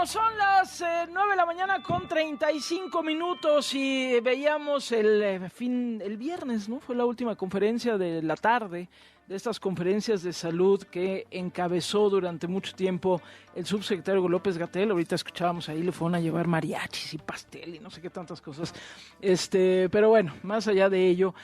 Bueno, son las 9 de la mañana con 35 minutos y veíamos el viernes, ¿no? Fue la última conferencia de la tarde de estas conferencias de salud que encabezó durante mucho tiempo el subsecretario López Gatell. Ahorita escuchábamos ahí, le fueron a llevar mariachis y pastel y no sé qué tantas cosas. Pero bueno, más allá de ello,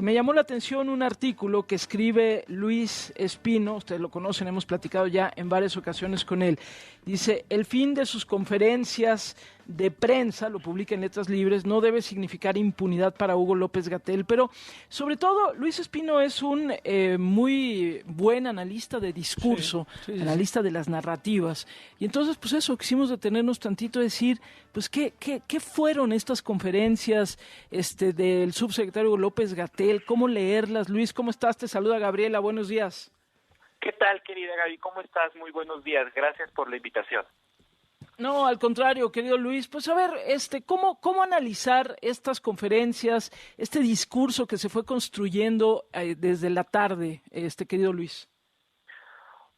me llamó la atención un artículo que escribe Luis Espino. Ustedes lo conocen, hemos platicado ya en varias ocasiones con él. Dice, el fin de sus conferencias de prensa, lo publica en Letras Libres, no debe significar impunidad para Hugo López Gatell, pero sobre todo Luis Espino es un muy buen analista de discurso, analista de las narrativas, y entonces pues eso, quisimos detenernos tantito a decir, pues ¿qué fueron estas conferencias del subsecretario López Gatell? ¿Cómo leerlas? Luis, ¿cómo estás? Te saluda Gabriela, buenos días. ¿Qué tal, querida Gaby? ¿Cómo estás? Muy buenos días. Gracias por la invitación. No, al contrario, querido Luis. Pues a ver, ¿cómo analizar estas conferencias, este discurso que se fue construyendo desde la tarde, querido Luis?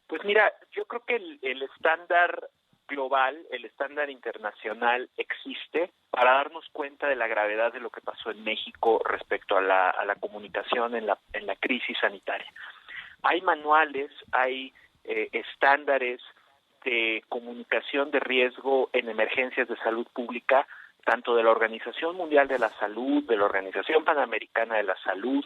Pues mira, yo creo que el estándar global, el estándar internacional existe para darnos cuenta de la gravedad de lo que pasó en México respecto a la comunicación en la crisis sanitaria. Hay manuales, hay estándares de comunicación de riesgo en emergencias de salud pública, tanto de la Organización Mundial de la Salud, de la Organización Panamericana de la Salud.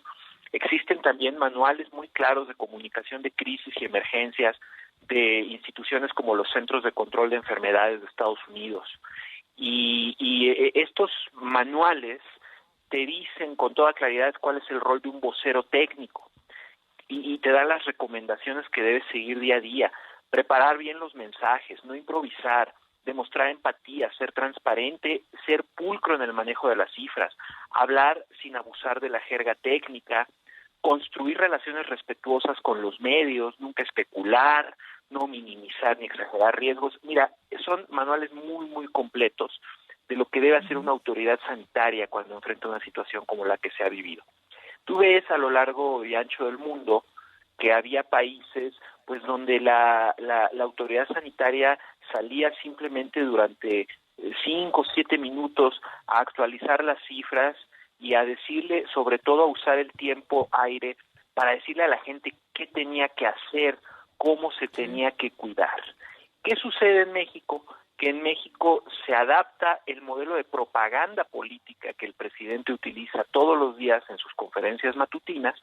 Existen también manuales muy claros de comunicación de crisis y emergencias de instituciones como los Centros de Control de Enfermedades de Estados Unidos. Y estos manuales te dicen con toda claridad cuál es el rol de un vocero técnico y te dan las recomendaciones que debes seguir día a día. Preparar bien los mensajes, no improvisar, demostrar empatía, ser transparente, ser pulcro en el manejo de las cifras, hablar sin abusar de la jerga técnica, construir relaciones respetuosas con los medios, nunca especular, no minimizar ni exagerar riesgos. Mira, son manuales muy, muy completos de lo que debe hacer una autoridad sanitaria cuando enfrenta una situación como la que se ha vivido. Tú ves a lo largo y ancho del mundo que había países pues donde la autoridad sanitaria salía simplemente durante 5 o 7 minutos a actualizar las cifras y a decirle, sobre todo a usar el tiempo aire para decirle a la gente qué tenía que hacer, cómo se tenía que cuidar. ¿Qué sucede en México? Que en México se adapta el modelo de propaganda política que el presidente utiliza todos los días en sus conferencias matutinas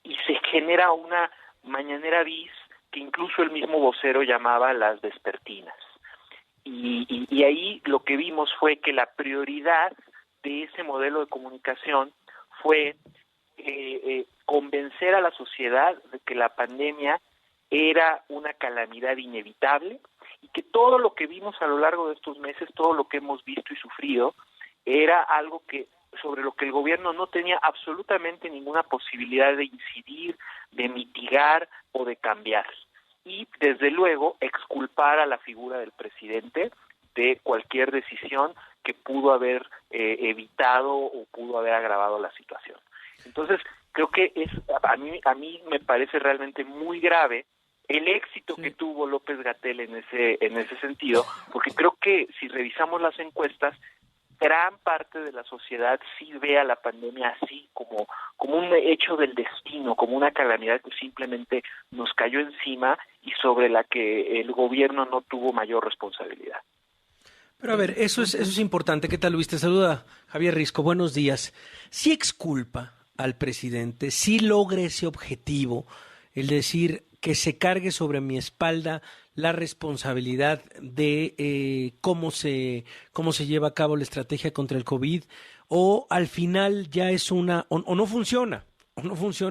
y se genera una mañanera bis que incluso el mismo vocero llamaba las vespertinas. Y ahí lo que vimos fue que la prioridad de ese modelo de comunicación fue convencer a la sociedad de que la pandemia era una calamidad inevitable y que todo lo que vimos a lo largo de estos meses, todo lo que hemos visto y sufrido, era algo sobre lo que el gobierno no tenía absolutamente ninguna posibilidad de incidir, de mitigar o de cambiar. Y, desde luego, exculpar a la figura del presidente de cualquier decisión que pudo haber evitado o pudo haber agravado la situación. Entonces, creo que a mí me parece realmente muy grave el éxito que tuvo López Gatell en ese sentido, porque creo que si revisamos las encuestas, gran parte de la sociedad sí ve a la pandemia así, como un hecho del destino, como una calamidad que simplemente nos cayó encima y sobre la que el gobierno no tuvo mayor responsabilidad. Pero a ver, eso es importante. ¿Qué tal, Luis? Te saluda Javier Risco. Buenos días. ¿Sí exculpa al presidente? ¿Sí logra ese objetivo? El decir que se cargue sobre mi espalda la responsabilidad de cómo se lleva a cabo la estrategia contra el COVID, o al final ya es o no funciona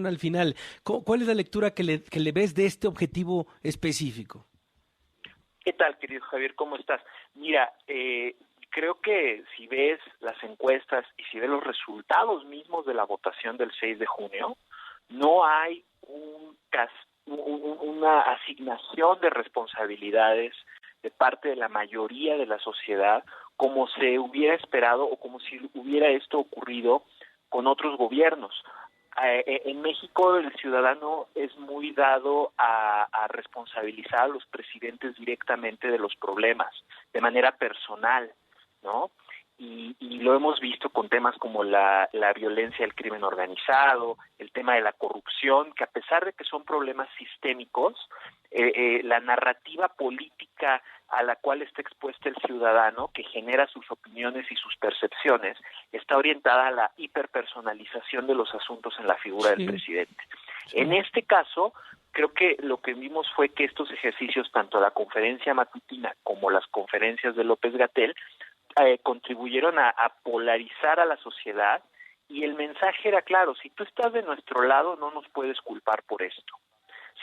al final. ¿Cuál es la lectura que le ves de este objetivo específico? ¿Qué tal, querido Javier? ¿Cómo estás? Mira, creo que si ves las encuestas y si ves los resultados mismos de la votación del 6 de junio, no hay una asignación de responsabilidades de parte de la mayoría de la sociedad como se hubiera esperado o como si hubiera esto ocurrido con otros gobiernos. En México el ciudadano es muy dado a responsabilizar a los presidentes directamente de los problemas, de manera personal, ¿no? Y lo hemos visto con temas como la violencia, el crimen organizado, el tema de la corrupción, que a pesar de que son problemas sistémicos, la narrativa política a la cual está expuesto el ciudadano, que genera sus opiniones y sus percepciones, está orientada a la hiperpersonalización de los asuntos en la figura del presidente. Sí. En este caso, creo que lo que vimos fue que estos ejercicios, tanto la conferencia matutina como las conferencias de López-Gatell, contribuyeron a polarizar a la sociedad, y el mensaje era claro: si tú estás de nuestro lado, no nos puedes culpar por esto.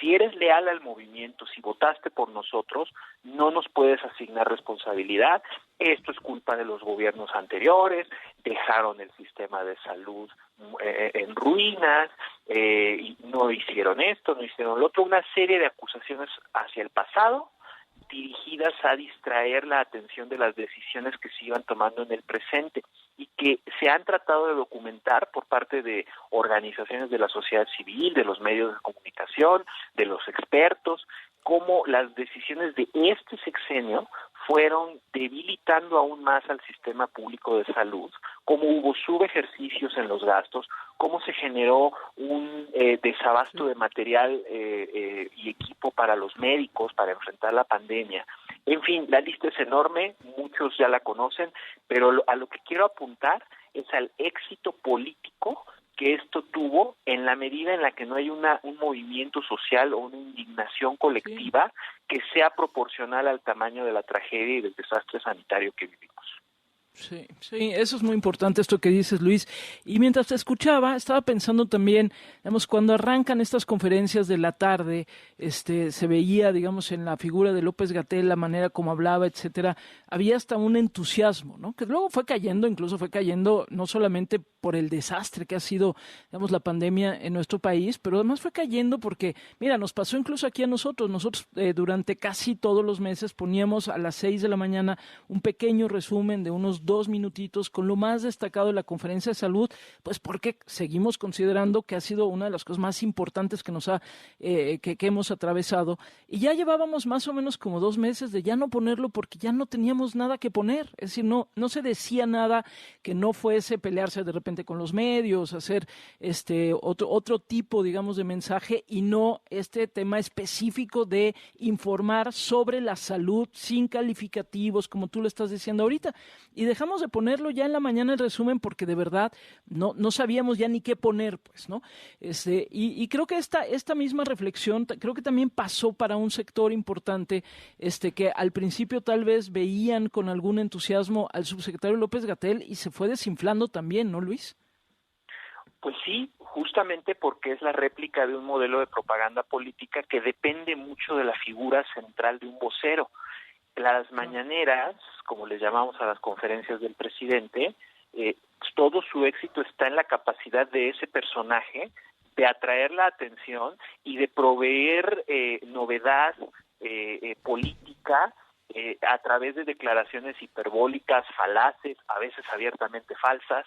Si eres leal al movimiento, si votaste por nosotros, no nos puedes asignar responsabilidad. Esto es culpa de los gobiernos anteriores, dejaron el sistema de salud en ruinas, y no hicieron esto, no hicieron lo otro, una serie de acusaciones hacia el pasado, dirigidas a distraer la atención de las decisiones que se iban tomando en el presente, y que se han tratado de documentar por parte de organizaciones de la sociedad civil, de los medios de comunicación, de los expertos, cómo las decisiones de este sexenio fueron debilitando aún más al sistema público de salud, cómo hubo subejercicios en los gastos, cómo se generó un desabasto de material y equipo para los médicos para enfrentar la pandemia. En fin, la lista es enorme, muchos ya la conocen, pero a lo que quiero apuntar es al éxito político que esto tuvo, en la medida en la que no hay un movimiento social o una indignación colectiva que sea proporcional al tamaño de la tragedia y del desastre sanitario que vivimos. Sí, eso es muy importante esto que dices, Luis. Y mientras te escuchaba, estaba pensando también, digamos, cuando arrancan estas conferencias de la tarde, se veía, digamos, en la figura de López-Gatell, la manera como hablaba, etcétera, había hasta un entusiasmo, ¿no? Que luego fue cayendo no solamente por el desastre que ha sido, digamos, la pandemia en nuestro país, pero además fue cayendo porque, mira, nos pasó incluso aquí a nosotros. Nosotros durante casi todos los meses poníamos a las 6 de la mañana un pequeño resumen de unos 2 minutitos con lo más destacado de la conferencia de salud, pues porque seguimos considerando que ha sido una de las cosas más importantes que que hemos atravesado, y ya llevábamos más o menos como 2 meses de ya no ponerlo porque ya no teníamos nada que poner. Es decir, no se decía nada que no fuese pelearse de repente con los medios, hacer otro tipo, digamos, de mensaje, y no este tema específico de informar sobre la salud sin calificativos, como tú lo estás diciendo ahorita. Y dejamos de ponerlo ya en la mañana el resumen porque de verdad no sabíamos ya ni qué poner, pues, ¿no? Y creo que esta misma reflexión creo que también pasó para un sector importante, que al principio tal vez veían con algún entusiasmo al subsecretario López-Gatell, y se fue desinflando también, ¿no, Luis? Pues sí, justamente porque es la réplica de un modelo de propaganda política que depende mucho de la figura central de un vocero. Las mañaneras, como les llamamos a las conferencias del presidente, todo su éxito está en la capacidad de ese personaje de atraer la atención y de proveer novedad política a través de declaraciones hiperbólicas, falaces, a veces abiertamente falsas.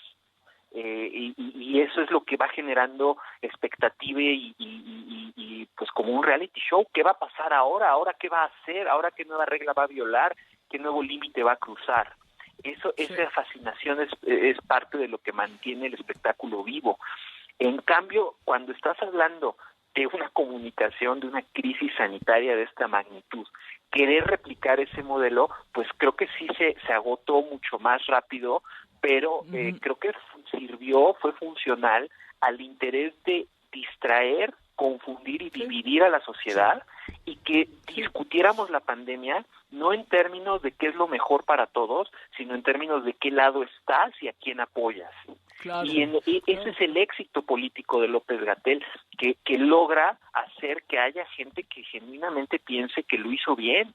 Y eso es lo que va generando expectativa y pues como un reality show. ¿Qué va a pasar ahora qué va a hacer, ahora qué nueva regla va a violar, qué nuevo límite va a cruzar? Esa fascinación es parte de lo que mantiene el espectáculo vivo. En cambio, cuando estás hablando de una comunicación, de una crisis sanitaria de esta magnitud, querer replicar ese modelo, pues creo que sí se agotó mucho más rápido, pero creo que fue funcional al interés de distraer, confundir y dividir a la sociedad, y que discutiéramos la pandemia no en términos de qué es lo mejor para todos, sino en términos de qué lado estás y a quién apoyas. Claro, ese es el éxito político de López-Gatell, que logra hacer que haya gente que genuinamente piense que lo hizo bien,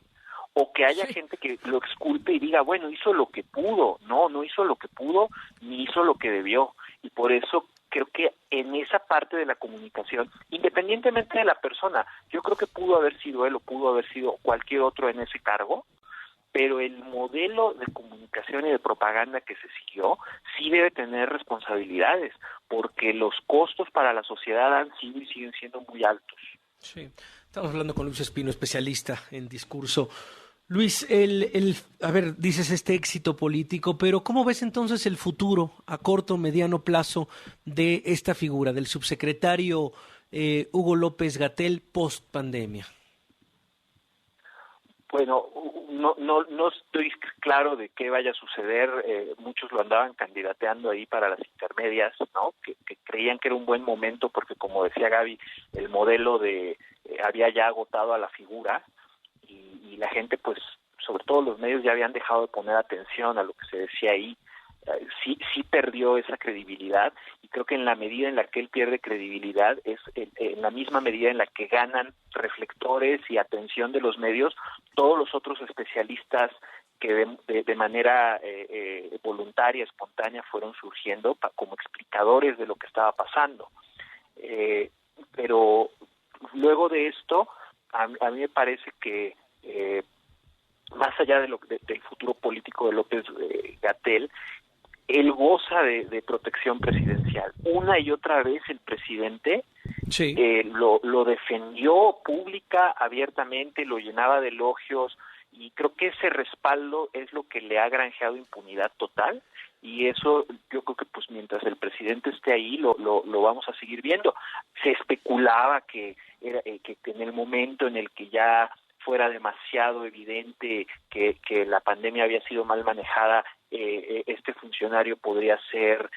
o que haya gente que lo exculpe y diga, bueno, hizo lo que pudo. No hizo lo que pudo, ni hizo lo que debió. Y por eso creo que en esa parte de la comunicación, independientemente de la persona, yo creo que pudo haber sido él o pudo haber sido cualquier otro en ese cargo, pero el modelo de comunicación y de propaganda que se siguió sí debe tener responsabilidades, porque los costos para la sociedad han sido y siguen siendo muy altos. Sí, estamos hablando con Luis Espino, especialista en discurso. Luis, a ver, dices este éxito político, pero ¿cómo ves entonces el futuro a corto, mediano plazo de esta figura, del subsecretario Hugo López-Gatell post pandemia? Bueno, no estoy claro de qué vaya a suceder. Muchos lo andaban candidateando ahí para las intermedias, ¿no? Que creían que era un buen momento porque, como decía Gaby, el modelo había ya agotado a la figura y la gente, pues, sobre todo los medios, ya habían dejado de poner atención a lo que se decía ahí. Sí perdió esa credibilidad, y creo que en la medida en la que él pierde credibilidad es en la misma medida en la que ganan reflectores y atención de los medios todos los otros especialistas que de manera voluntaria, espontánea, fueron surgiendo como explicadores de lo que estaba pasando. Pero luego de esto, a mí me parece que más allá del futuro político de López Gatell, él goza de protección presidencial. Una y otra vez el presidente Sí. Lo defendió pública, abiertamente, lo llenaba de elogios, y creo que ese respaldo es lo que le ha granjeado impunidad total, y eso yo creo que pues mientras el presidente esté ahí lo vamos a seguir viendo. Se especulaba que en el momento en el que ya fuera demasiado evidente que la pandemia había sido mal manejada, este funcionario podría ser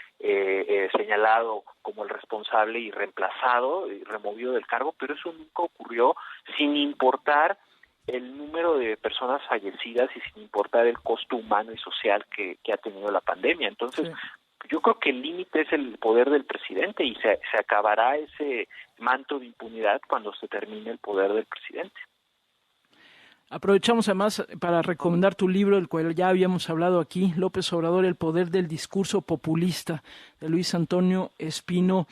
señalado como el responsable y reemplazado y removido del cargo, pero eso nunca ocurrió, sin importar el número de personas fallecidas y sin importar el costo humano y social que ha tenido la pandemia. Entonces, sí, yo creo que el límite es el poder del presidente, y se acabará ese manto de impunidad cuando se termine el poder del presidente. Aprovechamos además para recomendar tu libro, el cual ya habíamos hablado aquí, López Obrador, El poder del discurso populista, de Luis Antonio Espino.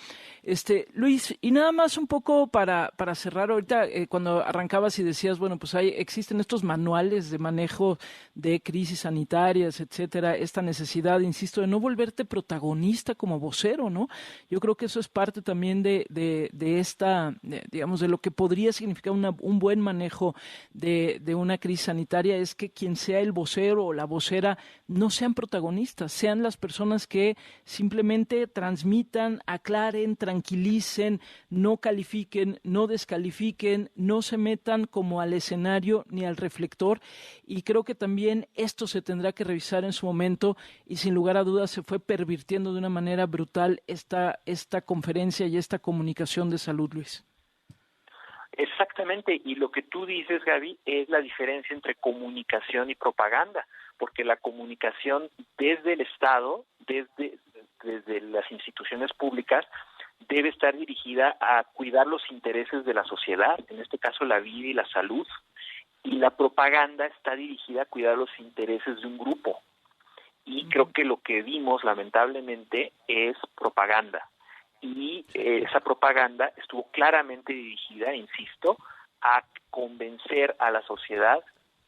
Luis, y nada más un poco para cerrar ahorita, cuando arrancabas y decías, bueno, pues existen estos manuales de manejo de crisis sanitarias, etcétera, esta necesidad, insisto, de no volverte protagonista como vocero, ¿no? Yo creo que eso es parte también de esta, digamos, de lo que podría significar un buen manejo de una crisis sanitaria, es que quien sea el vocero o la vocera no sean protagonistas, sean las personas que simplemente transmitan, aclaren, tranquilicen, no califiquen, no descalifiquen, no se metan como al escenario ni al reflector. Y creo que también esto se tendrá que revisar en su momento, y sin lugar a dudas se fue pervirtiendo de una manera brutal esta conferencia y esta comunicación de salud, Luis. Exactamente, y lo que tú dices, Gaby, es la diferencia entre comunicación y propaganda, porque la comunicación desde el Estado, desde las instituciones públicas, debe estar dirigida a cuidar los intereses de la sociedad, en este caso la vida y la salud, y la propaganda está dirigida a cuidar los intereses de un grupo. Y creo que lo que vimos, lamentablemente, es propaganda. Y esa propaganda estuvo claramente dirigida, insisto, a convencer a la sociedad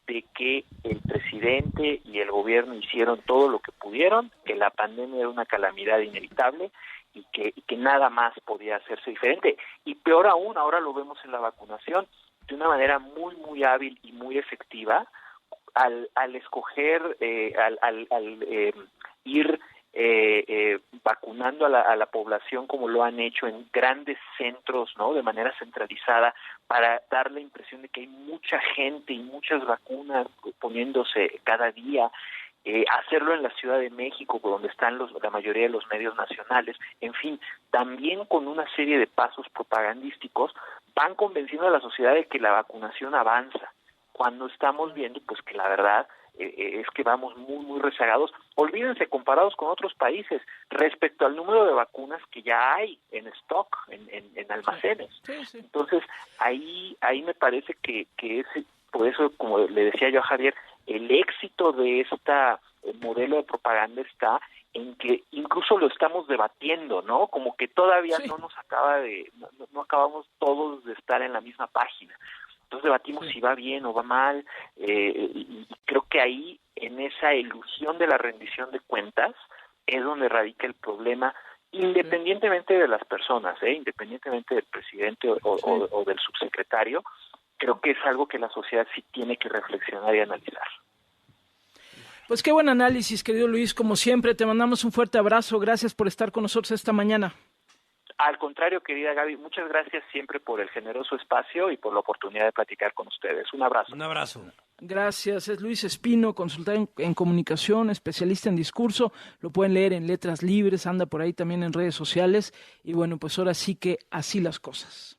de que el presidente y el gobierno hicieron todo lo que pudieron, que la pandemia era una calamidad inevitable y que nada más podía hacerse diferente. Y peor aún, ahora lo vemos en la vacunación, de una manera muy, muy hábil y muy efectiva, al escoger, ir vacunando a la población como lo han hecho en grandes centros, ¿no? De manera centralizada, para dar la impresión de que hay mucha gente y muchas vacunas poniéndose cada día. Hacerlo en la Ciudad de México, donde están la mayoría de los medios nacionales, en fin, también con una serie de pasos propagandísticos, van convenciendo a la sociedad de que la vacunación avanza, cuando estamos viendo pues que la verdad es que vamos muy, muy rezagados. Olvídense, comparados con otros países, respecto al número de vacunas que ya hay en stock, en almacenes. Sí. Entonces, ahí me parece que es, por eso, como le decía yo a Javier, el éxito de esta modelo de propaganda está en que incluso lo estamos debatiendo, ¿no? Como que todavía no nos no acabamos todos de estar en la misma página. Entonces debatimos si va bien o va mal, y creo que ahí, en esa ilusión de la rendición de cuentas, es donde radica el problema, independientemente de las personas, independientemente del presidente o del subsecretario. creo que es algo que la sociedad sí tiene que reflexionar y analizar. Pues qué buen análisis, querido Luis, como siempre, te mandamos un fuerte abrazo, gracias por estar con nosotros esta mañana. Al contrario, querida Gaby, muchas gracias siempre por el generoso espacio y por la oportunidad de platicar con ustedes. Un abrazo. Un abrazo. Gracias, es Luis Espino, consultor en comunicación, especialista en discurso, lo pueden leer en Letras Libres, anda por ahí también en redes sociales, y bueno, pues ahora sí que así las cosas.